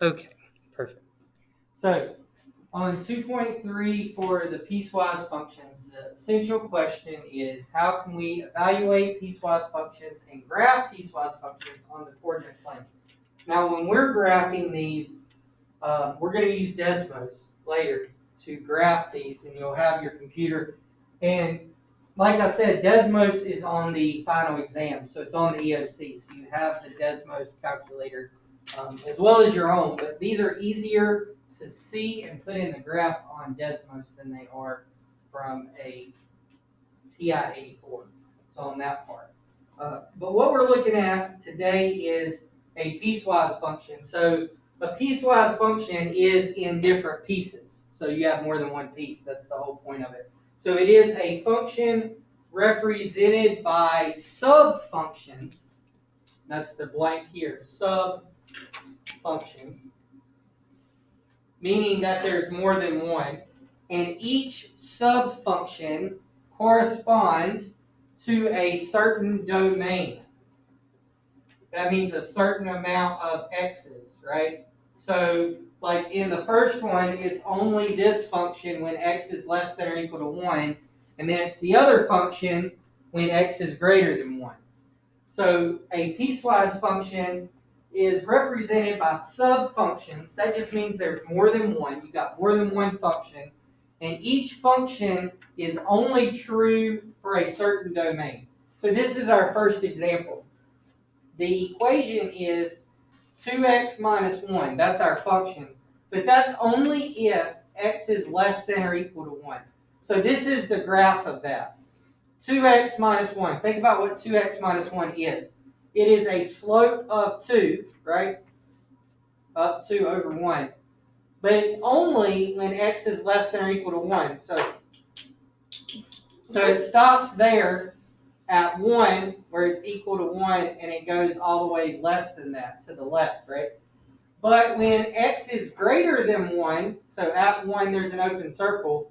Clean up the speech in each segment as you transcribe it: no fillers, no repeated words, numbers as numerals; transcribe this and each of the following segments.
Okay, perfect. So on 2.3 for the piecewise functions, the essential question is how can we evaluate piecewise functions and graph piecewise functions on the coordinate plane? Now when we're graphing these, we're going to use Desmos later to graph these, and you'll have your computer. And like I said, Desmos is on the final exam, so it's on the EOC. So you have the Desmos calculator as well as your own, but these are easier to see and put in the graph on Desmos than they are from a TI-84. So on that part. But what we're looking at today is a piecewise function. So a piecewise function is in different pieces. So you have more than one piece. That's the whole point of it. So it is a function represented by sub-functions. That's the blank here, sub-functions. Meaning that there's more than one. And each sub-function corresponds to a certain domain. That means a certain amount of x's, right? So, like in the first one, it's only this function when x is less than or equal to 1, and then it's the other function when x is greater than 1. So, a piecewise function is represented by sub-functions. That just means there's more than one. You've got more than one function, and each function is only true for a certain domain. So this is our first example. The equation is 2x minus 1. That's our function. But that's only if x is less than or equal to 1. So this is the graph of that. 2x minus 1. Think about what 2x minus 1 is. It is a slope of 2, right? Up 2 over 1. But it's only when x is less than or equal to 1. So it stops there at 1, where it's equal to 1, and it goes all the way less than that to the left, right? But when x is greater than 1, so at 1 there's an open circle,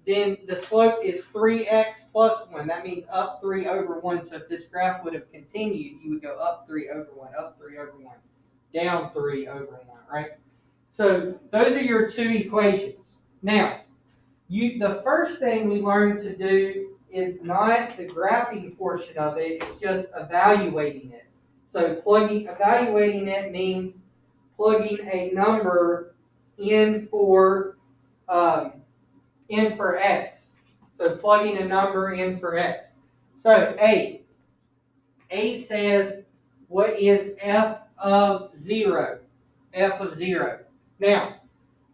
then the slope is 3x plus 1. That means up 3 over 1. So if this graph would have continued, you would go up 3 over 1, up 3 over 1, down 3 over 1, right? So those are your two equations. Now, the first thing we learn to do is not the graphing portion of it, it's just evaluating it. So evaluating it means plugging a number in for x. So plugging a number in for x. So A says, what is f of 0? F of 0. Now,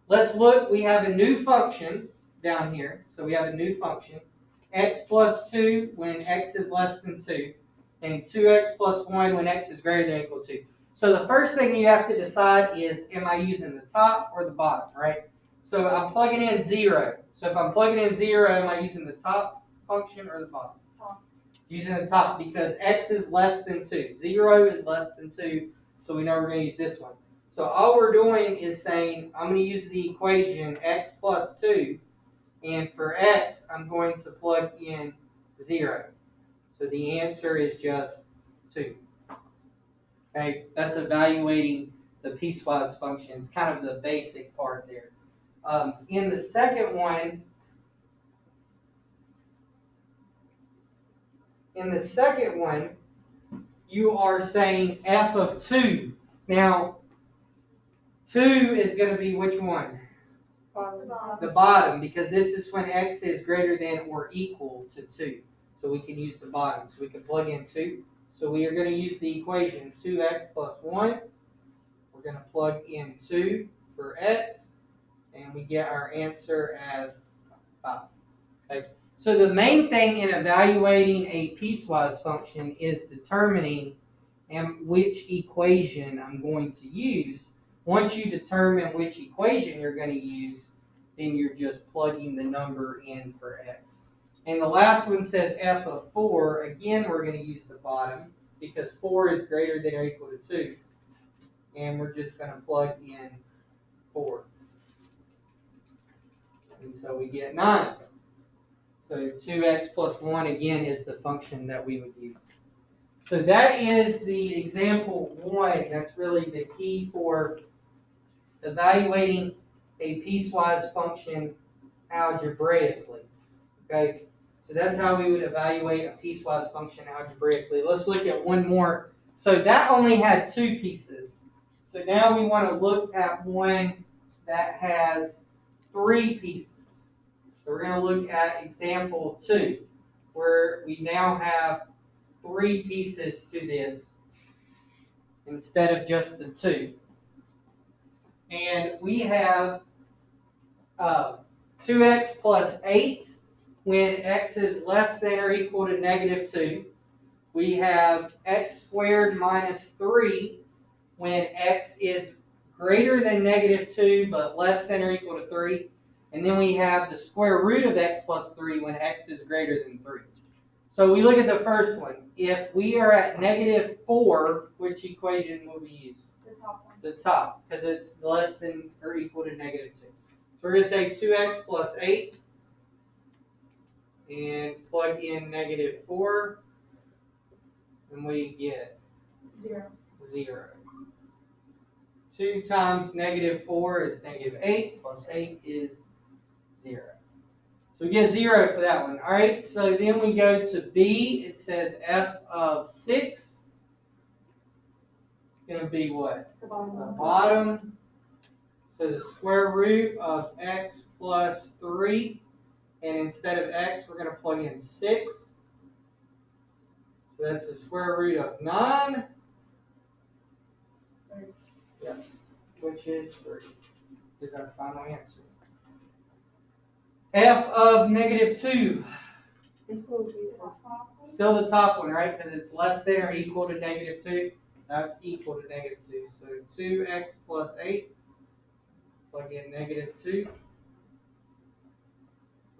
let's look. We have a new function down here. So we have a new function. X plus 2 when x is less than 2. And 2x plus 1 when x is greater than or equal to 2. So the first thing you have to decide is, am I using the top or the bottom, right? So I'm plugging in 0. So if I'm plugging in 0, am I using the top function or the bottom? Top. Using the top because x is less than 2. 0 is less than 2, so we know we're going to use this one. So all we're doing is saying, I'm going to use the equation x plus 2, and for x, I'm going to plug in 0. So the answer is just 2. Okay, that's evaluating the piecewise functions, kind of the basic part there. In the second one, you are saying f of 2. Now, 2 is going to be which one? The bottom, because this is when x is greater than or equal to 2. So we can use the bottom. So we can plug in 2. So we are going to use the equation 2x plus 1. We're going to plug in 2 for x. And we get our answer as 5. Okay. So the main thing in evaluating a piecewise function is determining which equation I'm going to use. Once you determine which equation you're going to use, then you're just plugging the number in for x. And the last one says f of 4. Again, we're going to use the bottom because 4 is greater than or equal to 2. And we're just going to plug in 4. And so we get 9. So 2x plus 1 again is the function that we would use. So that is the example 1. That's really the key for evaluating a piecewise function algebraically. Okay, so that's how we would evaluate a piecewise function algebraically. Let's look at one more. So that only had two pieces. So now we want to look at one that has three pieces. So we're going to look at example 2, where we now have three pieces to this instead of just the two. And we have 2x plus 8 when x is less than or equal to negative 2. We have x squared minus 3 when x is greater than negative 2 but less than or equal to 3. And then we have the square root of x plus 3 when x is greater than 3. So we look at the first one. If we are at negative 4, which equation will we use? The top one. The top, because it's less than or equal to negative 2. So we're going to say 2x plus 8 and plug in negative 4, and we get 0. 0. 2 times negative 4 is negative 8, plus 8 is 0. So we get 0 for that one. All right, so then we go to B. It says f of 6. It's going to be what? The bottom one. The bottom. So the square root of x plus 3. And instead of x, we're going to plug in 6. So that's the square root of 9. Yep, which is 3. Is our final answer. F of negative 2. It's going to be the top one. Still the top one, right? Because it's less than or equal to negative 2. That's equal to negative 2. So 2x plus 8. Plug in negative 2.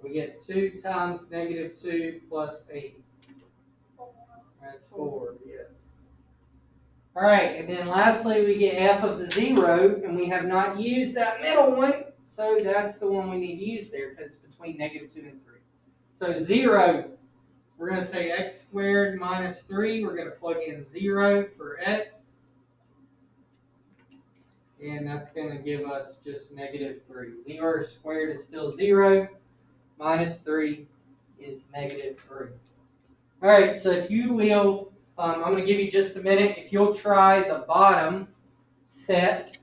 We get 2 times negative 2 plus 8. That's 4, yes. All right, and then lastly we get f of the 0, and we have not used that middle one, so that's the one we need to use there because it's between negative 2 and 3. So 0, we're going to say x squared minus 3. We're going to plug in 0 for x. And that's going to give us just negative 3. 0 squared is still 0. Minus 3 is negative 3. All right, so if you will, I'm going to give you just a minute. If you'll try the bottom set.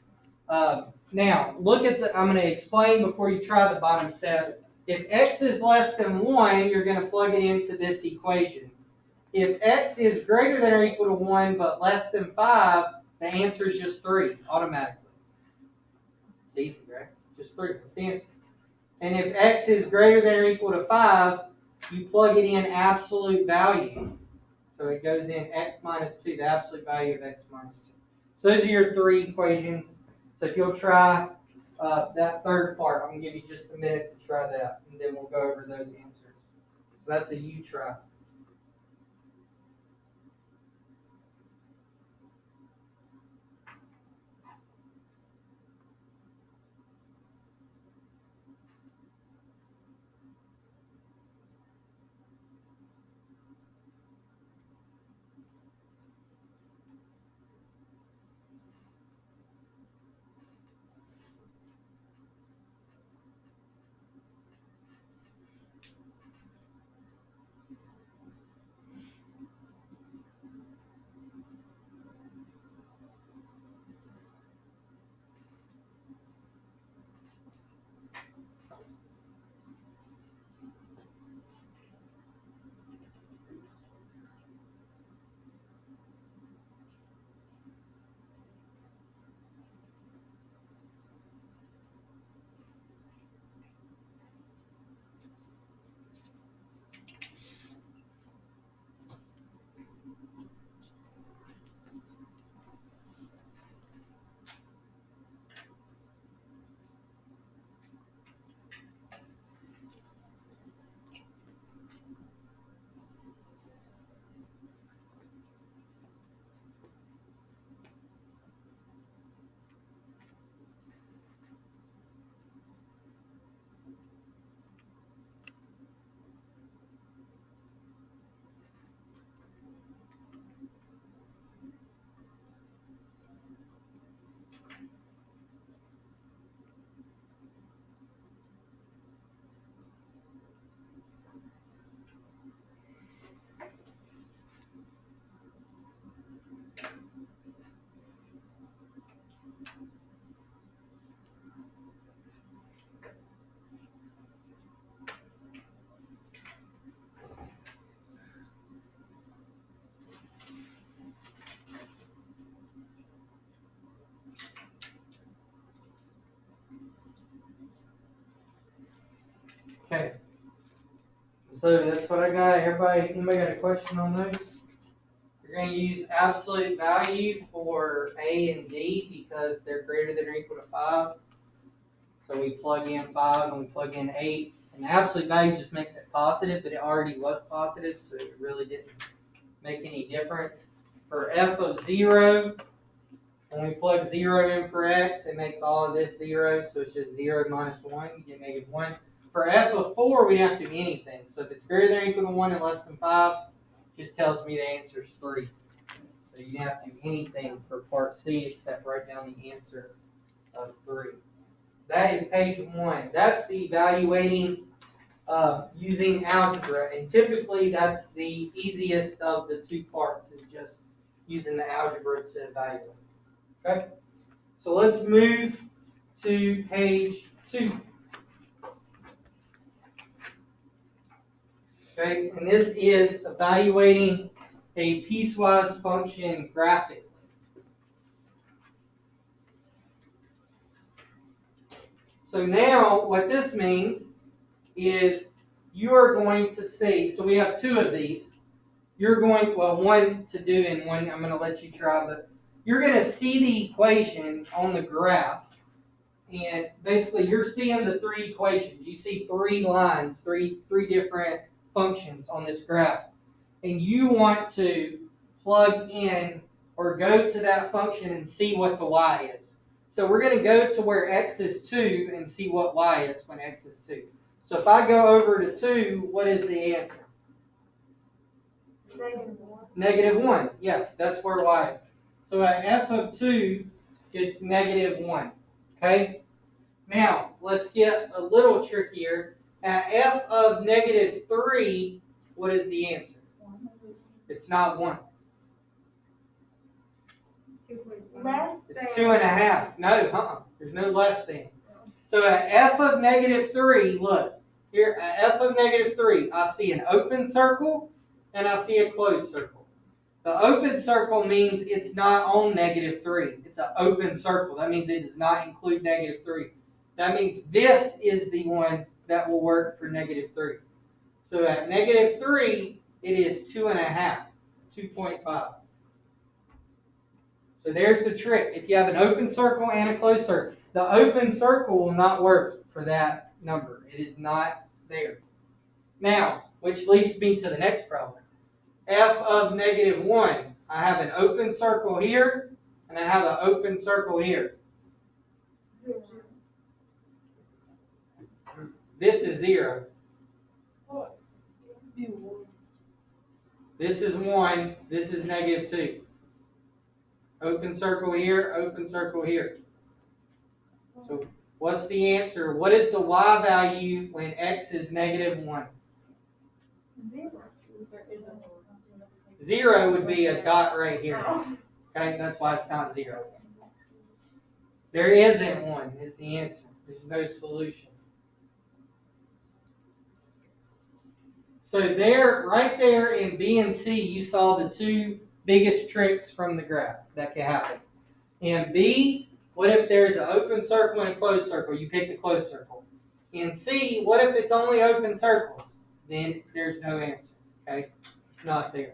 Now, look at the, I'm going to explain before you try the bottom set. If x is less than 1, you're going to plug it into this equation. If x is greater than or equal to 1 but less than 5, the answer is just 3 automatically. It's easy, right? Just 3. That's the answer. And if x is greater than or equal to 5, you plug it in absolute value. So it goes in x minus 2, the absolute value of x minus 2. So those are your 3 equations. So if you'll try that third part, I'm going to give you just a minute to try that, and then we'll go over those answers. So that's a you try. Okay. So that's what I got. Anybody got a question on those? You're going to use absolute value for A and D because they're greater than or equal to 5. So we plug in 5 and we plug in 8. And the absolute value just makes it positive, but it already was positive, so it really didn't make any difference. For f of 0, when we plug 0 in for x, it makes all of this 0, so it's just 0 minus 1, you get negative 1. For f of 4, we don't have to do anything. So if it's greater than or equal to 1 and less than 5, it just tells me the answer is 3. So you don't have to do anything for part C except write down the answer of 3. That is page 1. That's the evaluating using algebra. And typically that's the easiest of the 2 parts, is just using the algebra to evaluate. Okay? So let's move to page 2. Okay, and this is evaluating a piecewise function graphically. So now what this means is you are going to see, so we have 2 of these. You're going, well, one to do and one I'm going to let you try, but you're going to see the equation on the graph. And basically you're seeing the 3 equations. You see 3 lines, three different functions on this graph. And you want to plug in or go to that function and see what the y is. So we're going to go to where x is 2 and see what y is when x is 2. So if I go over to 2, what is the answer? Negative 1. Yeah, that's where y is. So at f of 2, it's negative 1. Okay? Now, let's get a little trickier. At f of negative 3, what is the answer? It's not 1. Less than. It's 2.5. No, there's no less than. So at f of negative 3, look. Here, at f of negative 3, I see an open circle and I see a closed circle. The open circle means it's not on negative 3. It's an open circle. That means it does not include negative 3. That means this is the one that will work for negative 3. So at negative 3, it is 2.5, 2.5. So there's the trick. If you have an open circle and a closed circle, the open circle will not work for that number. It is not there. Now, which leads me to the next problem. F of negative 1. I have an open circle here, and I have an open circle here. This is 0. This is 1. This is negative 2. Open circle here, open circle here. So what's the answer? What is the y value when x is negative 1? 0 would be a dot right here. Okay, that's why it's not 0. There isn't one is the answer. There's no solution. So there, right there in B and C, you saw the 2 biggest tricks from the graph that can happen. In B, what if there's an open circle and a closed circle? You pick the closed circle. In C, what if it's only open circles? Then there's no answer. Okay, it's not there.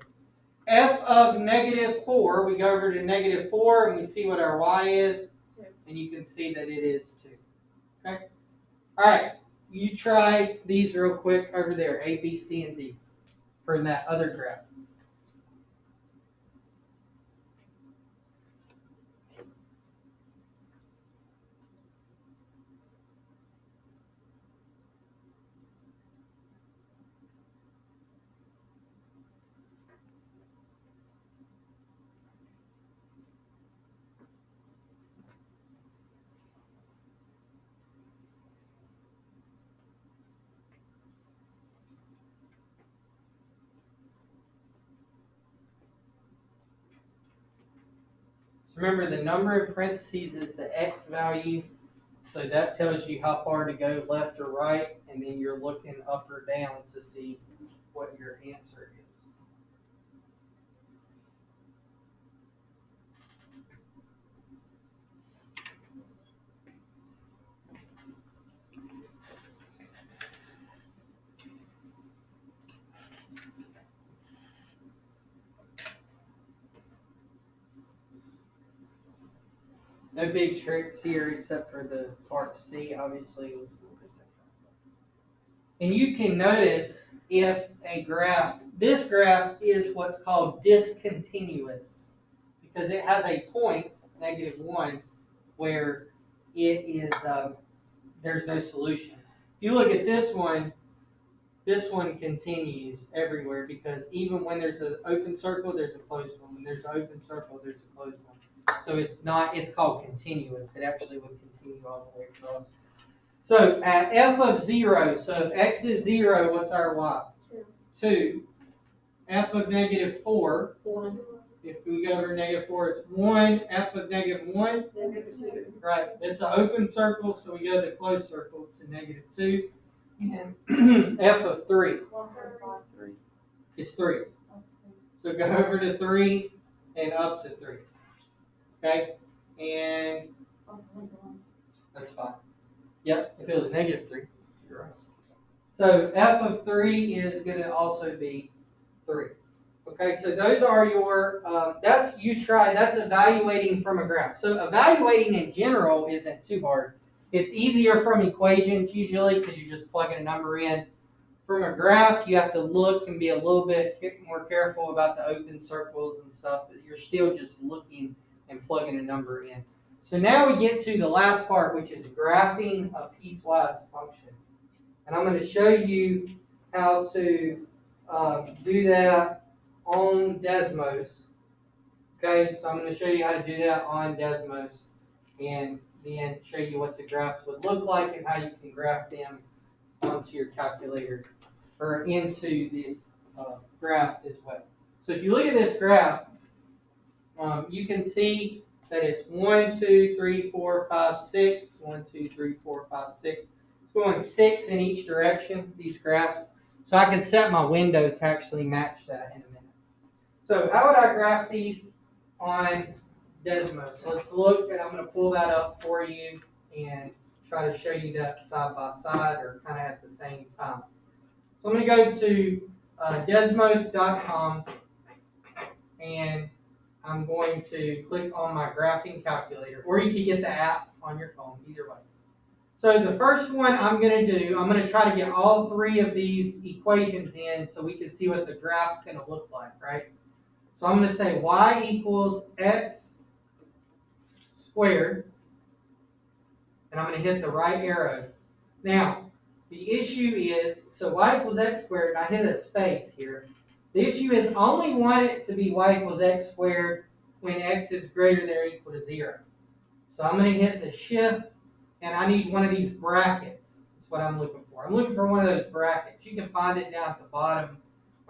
F of negative 4, we go over to negative 4 and we see what our y is, and you can see that it is 2. Okay? All right, you try these real quick over there, A, B, C, and D, from that other graph. Remember, the number in parentheses is the x value, so that tells you how far to go left or right, and then you're looking up or down to see what your answer is. No big tricks here except for the part C, obviously it was a little bit different. And you can notice if a graph, this graph is what's called discontinuous because it has a point, -1, where it is, there's no solution. If you look at this one continues everywhere because even when there's an open circle, there's a closed one. When there's an open circle, there's a closed one. So it's called continuous. It actually would continue all the way across. So at f of 0, so if x is 0, what's our y? 2. F of -4. 1. If we go over -4, it's 1. F of -1. -2. Right. It's an open circle, so we go to the closed circle. It's a -2. And f of 3 is 3. So go over to 3 and up to 3. Okay? And that's fine. Yep, if it was -3, you're right. So f of 3 is going to also be 3. Okay, so those are your, that's evaluating from a graph. So evaluating in general isn't too hard. It's easier from equations usually because you're just plugging a number in. From a graph, you have to look and be a little bit more careful about the open circles and stuff, but you're still just looking and plugging a number in. So now we get to the last part, which is graphing a piecewise function. And I'm going to show you how to do that on Desmos. Okay, so I'm going to show you how to do that on Desmos and then show you what the graphs would look like and how you can graph them onto your calculator or into this graph as well. So if you look at this graph, you can see that it's 1, 2, 3, 4, 5, 6. 1, 2, 3, 4, 5, 6. It's going 6 in each direction, these graphs. So I can set my window to actually match that in a minute. So how would I graph these on Desmos? So let's look, and I'm going to pull that up for you and try to show you that side by side or kind of at the same time. So I'm going to go to desmos.com and I'm going to click on my graphing calculator, or you can get the app on your phone, either way. So the first one I'm going to do, I'm going to try to get all 3 of these equations in so we can see what the graph's going to look like, right? So I'm going to say y equals x squared, and I'm going to hit the right arrow. Now, the issue is, so y equals x squared, and I hit a space here. The issue is I only want it to be y equals x squared when x is greater than or equal to 0. So I'm going to hit the shift, and I need one of these brackets. That's what I'm looking for. I'm looking for one of those brackets. You can find it down at the bottom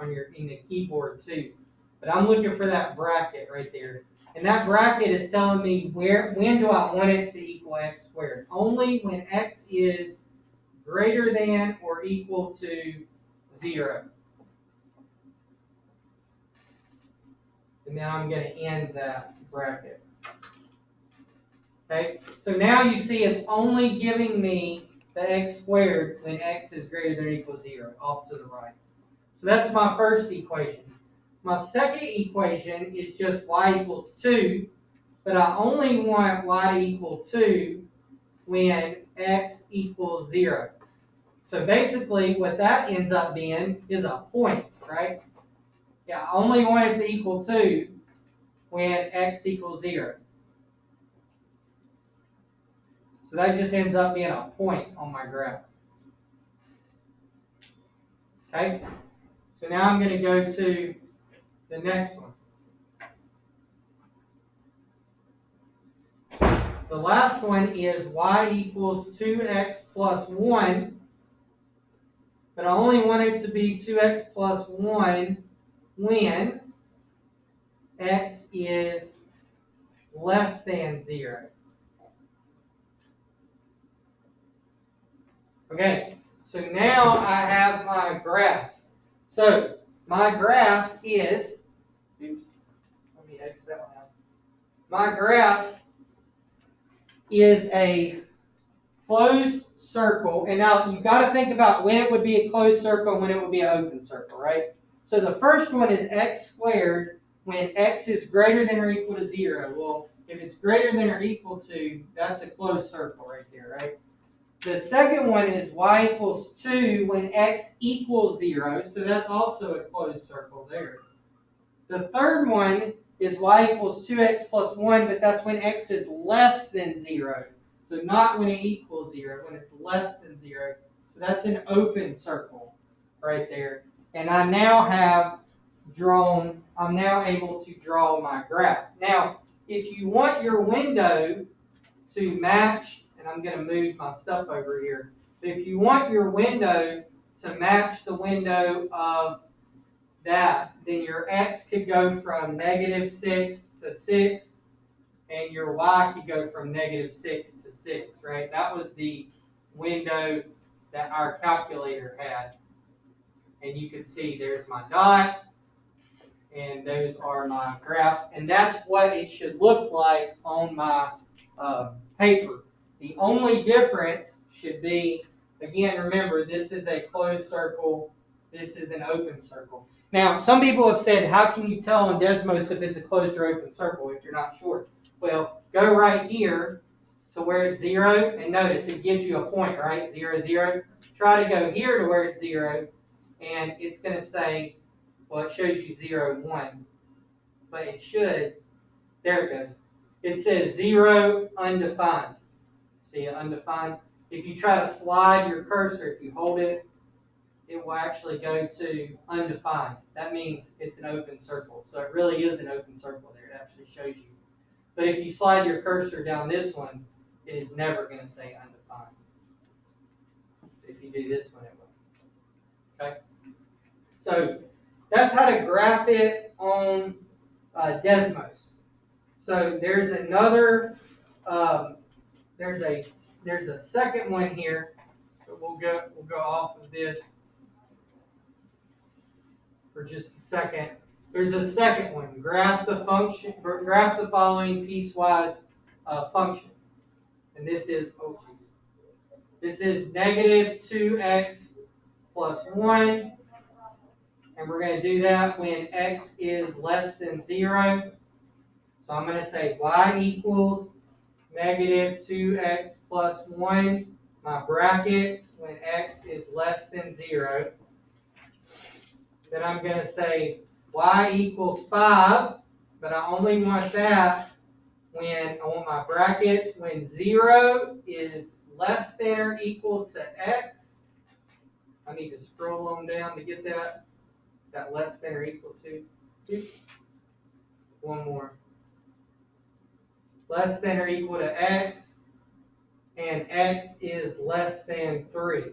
in the keyboard too. But I'm looking for that bracket right there. And that bracket is telling me when do I want it to equal x squared. Only when x is greater than or equal to 0. And then I'm going to end that bracket. Okay, so now you see it's only giving me the x squared when x is greater than or equal to 0, off to the right. So that's my first equation. My second equation is just y equals 2, but I only want y to equal 2 when x equals 0. So basically what that ends up being is a point, right? Yeah, I only want it to equal 2 when x equals 0. So that just ends up being a point on my graph. Okay? So now I'm going to go to the next one. The last one is y equals 2x plus 1, but I only want it to be 2x plus 1 when x is less than 0. Okay, so now I have my graph. So my graph is, oops, let me X that one out. My graph is a closed circle, and now you've got to think about when it would be a closed circle and when it would be an open circle, right? So the first one is x squared when x is greater than or equal to 0. Well, If it's greater than or equal to, that's a closed circle right there, right? The second one is y equals 2 when x equals 0, so that's also a closed circle there. The third one is y equals 2x plus 1, but that's when x is less than 0. So not when it equals 0, when it's less than 0. So that's an open circle right there. And I'm now able to draw my graph. Now, if you want your window to match, and I'm going to move my stuff over here. But if you want your window to match the window of that, then your x could go from -6 to 6, and your y could go from -6 to 6, right? That was the window that our calculator had. And you can see there's my dot, and those are my graphs, and that's what it should look like on my paper. The only difference should be, again, remember, this is a closed circle, this is an open circle. Now, some people have said, how can you tell on Desmos if it's a closed or open circle if you're not sure? Well, go right here to where it's 0, and notice it gives you a point, right? 0, 0. Try to go here to where it's 0, and it's going to say, well, it shows you 0, 1, but it should, there it goes. It says 0, undefined. See, undefined. If you try to slide your cursor, if you hold it, it will actually go to undefined. That means it's an open circle. So it really is an open circle there. It actually shows you. But if you slide your cursor down this one, it is never going to say undefined. If you do this one, it will. Okay? So that's how to graph it on Desmos. So there's another, there's a second one here. But we'll go off of this for just a second. There's a second one. Graph the following piecewise function, and this is this is -2x plus 1. And we're going to do that when x is less than 0. So I'm going to say y equals -2x plus 1, my brackets, when x is less than 0. Then I'm going to say y equals 5, but I only want that when I want my brackets when 0 is less than or equal to x. I need to scroll on down to get that less than or equal to. Oops. One more. Less than or equal to x, and x is less than 3.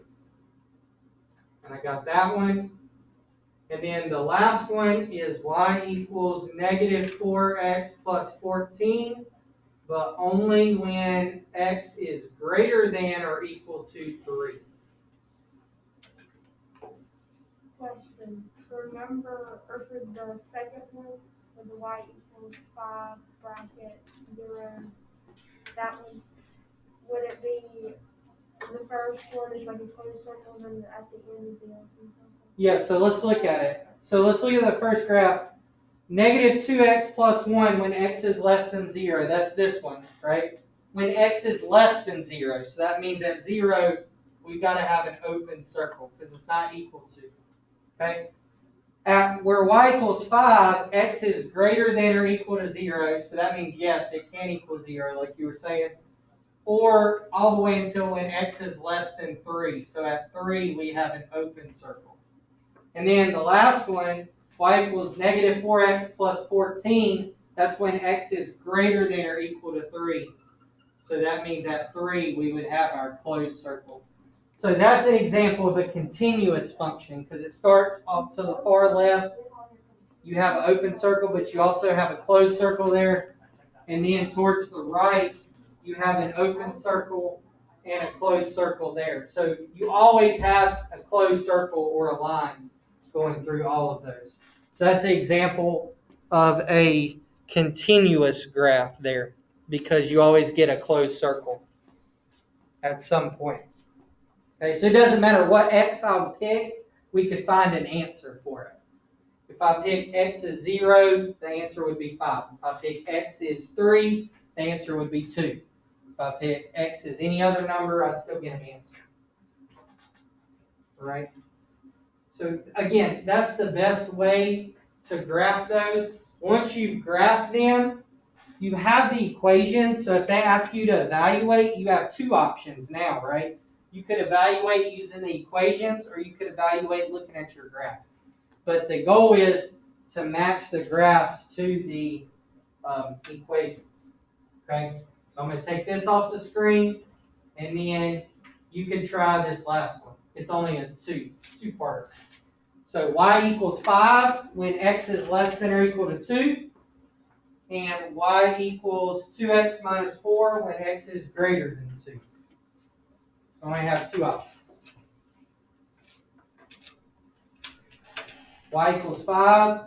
And I got that one. And then the last one is y equals -4x plus 14, but only when x is greater than or equal to 3. Question. Remember, or for the second one, with the y equals 5 bracket 0, that one, would it be the first one is like a closed circle, and then at the end would be open circle? Yeah, so let's look at it. So let's look at the first graph. -2x plus 1 when x is less than 0. That's this one, right? When x is less than 0. So that means at 0, we've got to have an open circle because it's not equal to. Okay? At where y equals 5, x is greater than or equal to 0. So that means, yes, it can equal 0, like you were saying. Or all the way until when x is less than 3. So at 3, we have an open circle. And then the last one, y equals -4x plus 14. That's when x is greater than or equal to 3. So that means at 3, we would have our closed circle. So that's an example of a continuous function because it starts off to the far left. You have an open circle, but you also have a closed circle there. And then towards the right, you have an open circle and a closed circle there. So you always have a closed circle or a line going through all of those. So that's an example of a continuous graph there because you always get a closed circle at some point. Okay, so it doesn't matter what x I'll pick, we could find an answer for it. If I pick x is 0, the answer would be 5. If I pick x is 3, the answer would be 2. If I pick x as any other number, I'd still get an answer. Right? So again, that's the best way to graph those. Once you've graphed them, you have the equation. So if they ask you to evaluate, you have 2 options now, right? You could evaluate using the equations, or you could evaluate looking at your graph. But the goal is to match the graphs to the equations. Okay, so I'm going to take this off the screen, and then you can try this last one. It's only a two-part. So y equals 5 when x is less than or equal to 2, and y equals 2x minus 4 when x is greater than 2. So I only have 2 options. Y equals 5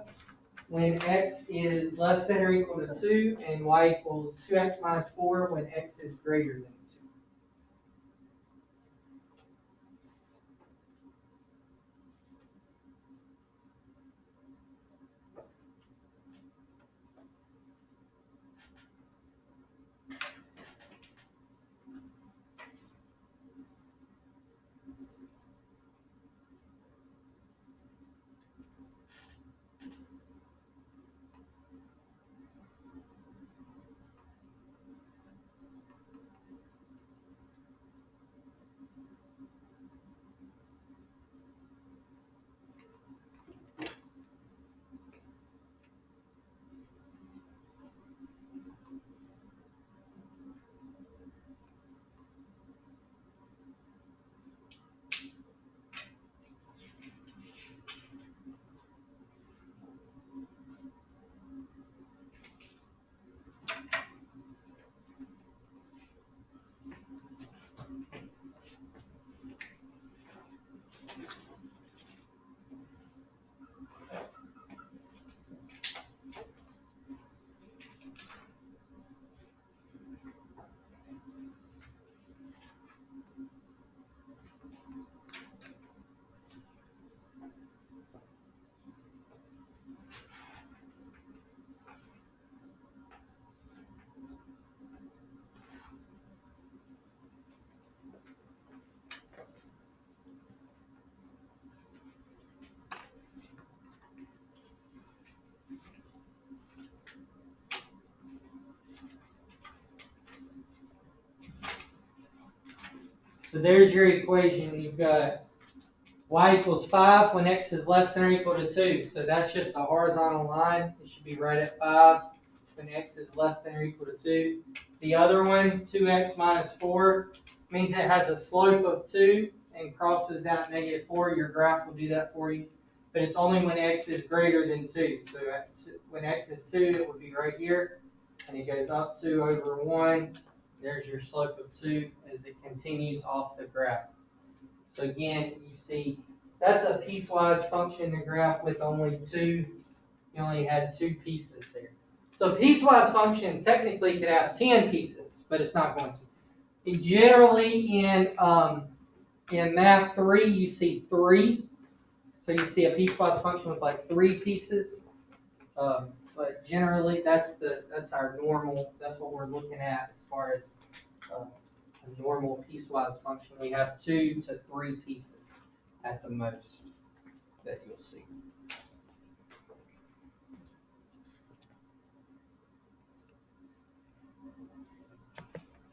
when x is less than or equal to 2, and y equals 2x minus 4 when x is greater than 2. So there's your equation. You've got y equals 5 when x is less than or equal to 2. So that's just a horizontal line. It should be right at 5 when x is less than or equal to 2. The other one, 2x minus 4, means it has a slope of 2 and crosses down at -4. Your graph will do that for you. But it's only when x is greater than 2. So when x is 2, it would be right here. And it goes up 2 over 1. There's your slope of 2 as it continues off the graph. So again, you see that's a piecewise function to graph with only 2. You only had 2 pieces there. So a piecewise function technically could have 10 pieces, but it's not going to. And generally in math 3, you see 3. So you see a piecewise function with like 3 pieces. But generally, that's our normal. That's what we're looking at as far as a normal piecewise function. We have 2 to 3 pieces at the most that you'll see.